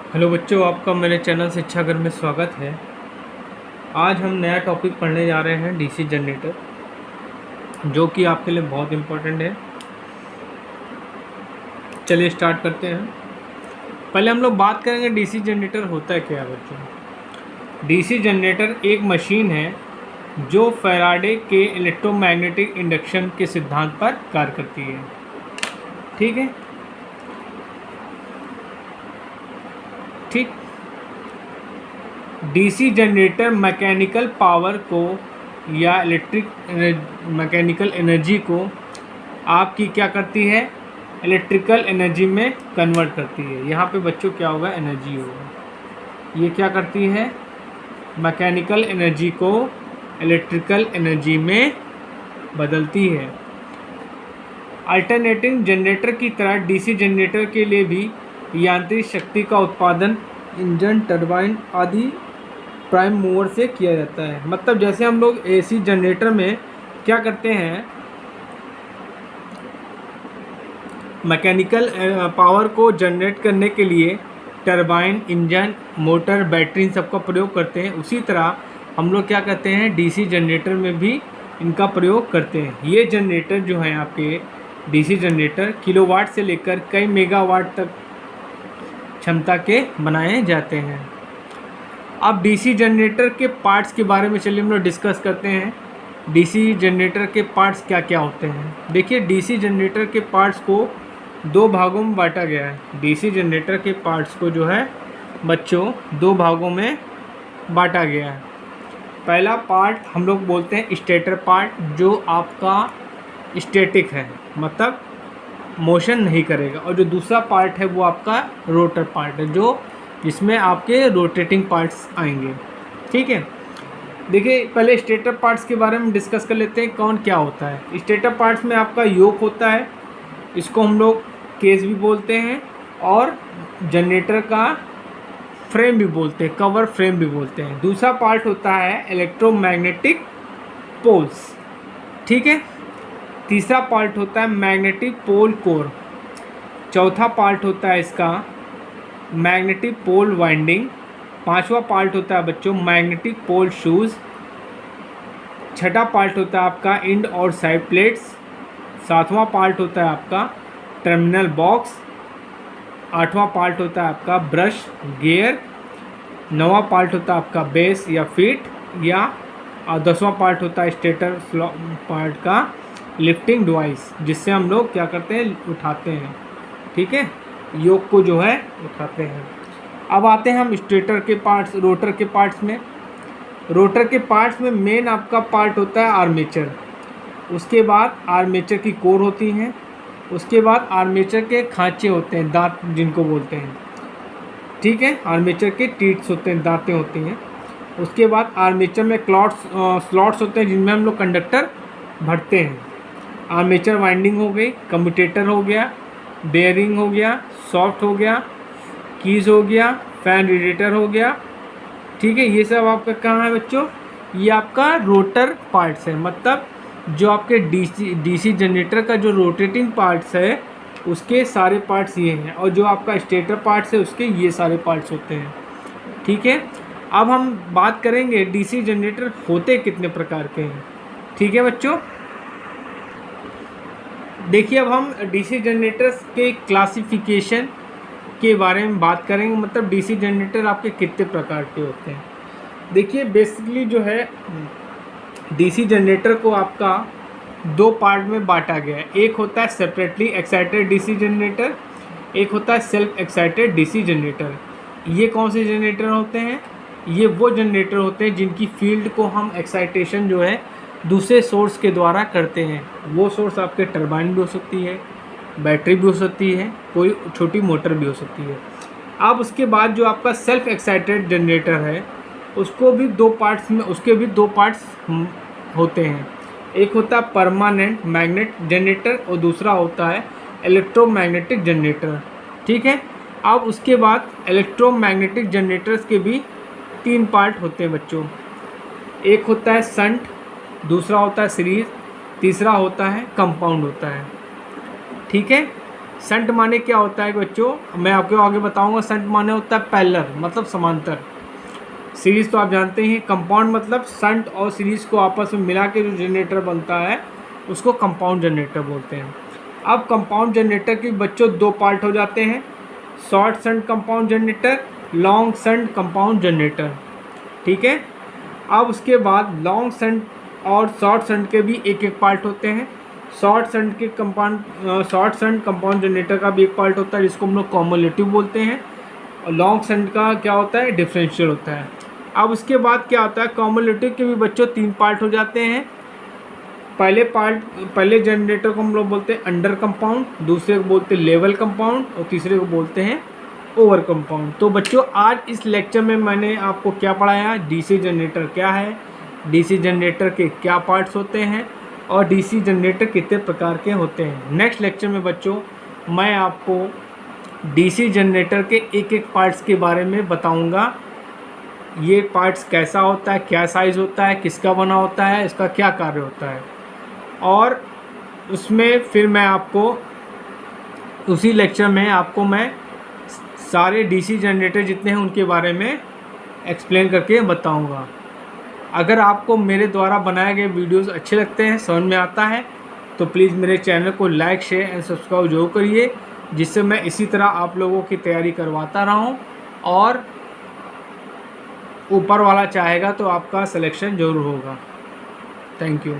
Hello बच्चों, आपका मेरे चैनल शिक्षा घर में स्वागत है। आज हम नया टॉपिक पढ़ने जा रहे हैं डीसी जनरेटर, जो कि आपके लिए बहुत इम्पोर्टेंट है। चलिए स्टार्ट करते हैं। पहले हम लोग बात करेंगे डीसी जनरेटर होता है क्या है बच्चों। डीसी जनरेटर एक मशीन है जो फैराडे के इलेक्ट्रोमैग्नेटिक इंडक्शन के सिद्धांत पर कार्य करती है। ठीक है, ठीक। डीसी जनरेटर मैकेनिकल पावर को या मैकेनिकल एनर्जी को आपकी क्या करती है, इलेक्ट्रिकल एनर्जी में कन्वर्ट करती है। यहाँ पे बच्चों क्या होगा, एनर्जी होगा। ये क्या करती है, मैकेनिकल एनर्जी को इलेक्ट्रिकल एनर्जी में बदलती है। अल्टरनेटिंग जनरेटर की तरह डीसी जनरेटर के लिए भी यांत्रिक शक्ति का उत्पादन इंजन, टरबाइन आदि प्राइम मूवर से किया जाता है। मतलब जैसे हम लोग एसी जनरेटर में क्या करते हैं, मैकेनिकल पावर को जनरेट करने के लिए turbine, engine, motor, battery in सबका प्रयोग करते हैं। उसी तरह हम लोग क्या करते हैं, डीसी जनरेटर में भी इनका प्रयोग करते हैं। ये जनरेटर जो है आपके डीसी जनरेटर किलोवाट से लेकर कई मेगावाट तक क्षमता के बनाए जाते हैं। अब डीसी जनरेटर के पार्ट्स के बारे में चलिए हम लोग डिस्कस करते हैं। डीसी जनरेटर के पार्ट्स क्या क्या होते हैं। देखिए, डीसी जनरेटर के पार्ट्स को दो भागों में बांटा गया है। डीसी जनरेटर के पार्ट्स को जो है बच्चों दो भागों में बांटा गया है। पहला पार्ट हम लोग बोलते हैं स्टेटर पार्ट, जो आपका स्टैटिक है, मतलब मोशन नहीं करेगा। और जो दूसरा पार्ट है वो आपका रोटर पार्ट है, जो जिसमें आपके रोटेटिंग पार्ट्स आएंगे। ठीक है, देखिए पहले स्टेटर पार्ट्स के बारे में डिस्कस कर लेते हैं, कौन क्या होता है। स्टेटर पार्ट्स में आपका योक होता है, इसको हम लोग केस भी बोलते हैं, और जनरेटर का फ्रेम भी बोलते हैं, कवर फ्रेम भी बोलते हैं। दूसरा पार्ट होता है इलेक्ट्रोमैग्नेटिक पोल्स। ठीक है, तीसरा पार्ट होता है मैग्नेटिक पोल कोर। चौथा पार्ट होता है इसका मैग्नेटिक पोल वाइंडिंग। पांचवा पार्ट होता है बच्चों मैग्नेटिक पोल शूज़। छठा पार्ट होता है आपका इंड और साइड प्लेट्स। सातवां पार्ट होता है आपका टर्मिनल बॉक्स। आठवां पार्ट होता है आपका ब्रश गियर। नौवां पार्ट होता है आपका बेस या फीट या, और 10वां पार्ट होता है स्टेटर पार्ट का लिफ्टिंग डिवाइस, जिससे हम लोग क्या करते हैं, उठाते हैं। ठीक है, योक को जो है उठाते हैं। अब आते हैं हम स्टेटर के पार्ट्स, रोटर के पार्ट्स में। रोटर के पार्ट्स में मेन आपका पार्ट होता है आर्मेचर। उसके बाद आर्मेचर की कोर होती हैं। उसके बाद आर्मेचर के खांचे होते हैं, दांत जिनको बोलते हैं। ठीक है, आर्मेचर के टीट्स होते हैं, दांतें होती हैं। उसके बाद आर्मेचर में स्लॉट्स होते हैं, जिनमें हम लोग कंडक्टर भरते हैं। आर्मेचर वाइंडिंग हो गई, कम्यूटेटर हो गया, बेयरिंग हो गया, सॉफ्ट हो गया, कीज हो गया, फैन रेडिएटर हो गया। ठीक है, ये सब आपका कहाँ है बच्चों, ये आपका रोटर पार्ट्स है। मतलब जो आपके डीसी जनरेटर का जो रोटेटिंग पार्ट्स है उसके सारे पार्ट्स ये हैं, और जो आपका स्टेटर पार्ट्स है उसके ये सारे पार्ट्स होते हैं। ठीक है, अब हम बात करेंगे डीसी जनरेटर होते कितने प्रकार के हैं। ठीक है बच्चों, देखिए अब हम डीसी जनरेटर्स के क्लासिफिकेशन के बारे में बात करेंगे। मतलब डीसी जनरेटर आपके कितने प्रकार के होते हैं। देखिए बेसिकली जो है डीसी जनरेटर को आपका दो पार्ट में बांटा गया है। एक होता है सेपरेटली एक्साइटेड डीसी जनरेटर, एक होता है सेल्फ एक्साइटेड डीसी जनरेटर। ये कौन से जनरेटर होते हैं, ये वो जनरेटर होते हैं जिनकी फील्ड को हम एक्साइटेशन जो है दूसरे सोर्स के द्वारा करते हैं। वो सोर्स आपके टरबाइन भी हो सकती है, बैटरी भी हो सकती है, कोई छोटी मोटर भी हो सकती है। अब उसके बाद जो आपका सेल्फ एक्साइटेड जनरेटर है उसको भी दो पार्ट्स में, उसके भी दो पार्ट्स होते हैं। एक होता है परमानेंट मैग्नेट जनरेटर और दूसरा होता है इलेक्ट्रोमैग्नेटिक जनरेटर। ठीक है, अब उसके बाद इलेक्ट्रोमैग्नेटिक जनरेटर्स के भी तीन पार्ट होते हैं बच्चों। एक होता है शंट, दूसरा होता है सीरीज, तीसरा होता है कंपाउंड होता है। ठीक है, संट माने क्या होता है बच्चों, मैं आपको आगे बताऊंगा। संट माने होता है पैरेलल, मतलब समांतर। सीरीज़ तो आप जानते हैं। कंपाउंड मतलब संट और सीरीज़ को आपस में मिला के जो जनरेटर बनता है उसको कंपाउंड जनरेटर बोलते हैं। अब कंपाउंड जनरेटर के बच्चों दो पार्ट हो जाते हैं, short shunt compound generator, long shunt compound generator. ठीक है। अब उसके बाद लॉन्ग शंट और शॉर्ट शंट के भी एक एक पार्ट होते हैं। शॉर्ट शंट कंपाउंड जनरेटर का भी एक पार्ट होता है जिसको हम लोग कॉम्युलेटिव बोलते हैं, और लॉन्ग शंट का क्या होता है, डिफरेंशियल होता है। अब उसके बाद क्या होता है, कॉम्युलेटिव के भी बच्चों तीन पार्ट हो जाते हैं। पहले जनरेटर को हम लोग बोलते हैं अंडर कंपाउंड, दूसरे को बोलते हैं लेवल कंपाउंड, और तीसरे को बोलते हैं ओवर कंपाउंड। तो बच्चों आज इस लेक्चर में मैंने आपको क्या पढ़ाया, डीसी जनरेटर क्या है, डीसी जनरेटर के क्या पार्ट्स होते हैं, और डीसी जनरेटर कितने प्रकार के होते हैं। नेक्स्ट लेक्चर में बच्चों मैं आपको डीसी जनरेटर के एक एक पार्ट्स के बारे में बताऊंगा। ये पार्ट्स कैसा होता है, क्या साइज़ होता है, किसका बना होता है, इसका क्या कार्य होता है, और उसमें फिर मैं आपको उसी लेक्चर में आपको मैं सारे डीसी जनरेटर जितने हैं उनके बारे में एक्सप्लेन करके बताऊंगा। अगर आपको मेरे द्वारा बनाए गए वीडियोस अच्छे लगते हैं, समझ में आता है, तो प्लीज़ मेरे चैनल को लाइक, शेयर एंड सब्सक्राइब जरूर करिए, जिससे मैं इसी तरह आप लोगों की तैयारी करवाता रहूं, और ऊपर वाला चाहेगा तो आपका सिलेक्शन ज़रूर होगा। Thank you.